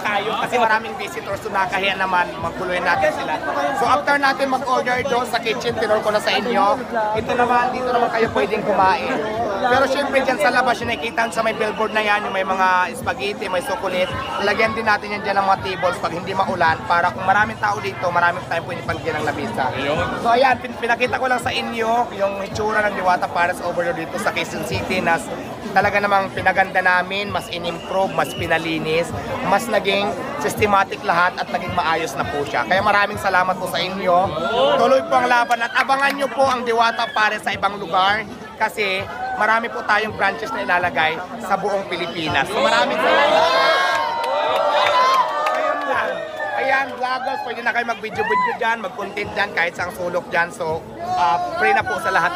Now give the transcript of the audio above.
tayo kasi maraming visitors, so nakahiya naman, magkuluhin natin sila. So after natin mag-order doon sa kitchen, tinor ko na sa inyo. Ito naman, dito naman kayo pwedeng kumain. Pero syempre dyan sa labas, yung nakikita sa may billboard na yan, yung may mga spaghetti, may sukulit, lagyan din natin yan dyan ng mga tables pag hindi maulan para kung maraming tao dito, maraming tayo pwede pagyan ng labisa. So ayan, pinakita ko lang sa inyo yung itsura ng Diwata Paris Overload dito sa Quezon City na talaga namang pinaganda namin, mas in-improve, mas pinalinis, mas naging systematic lahat at naging maayos na po siya. Kaya maraming salamat po sa inyo. Tuloy po ang laban at abangan nyo po ang Diwata Paris sa ibang lugar kasi marami po tayong branches na ilalagay sa buong Pilipinas. So maraming salamat. Ayun lang. Ayan, vloggers, pwede na kayo mag-video-video dyan, mag-content dyan, kahit sa sulok dyan. So, free na po sa lahat.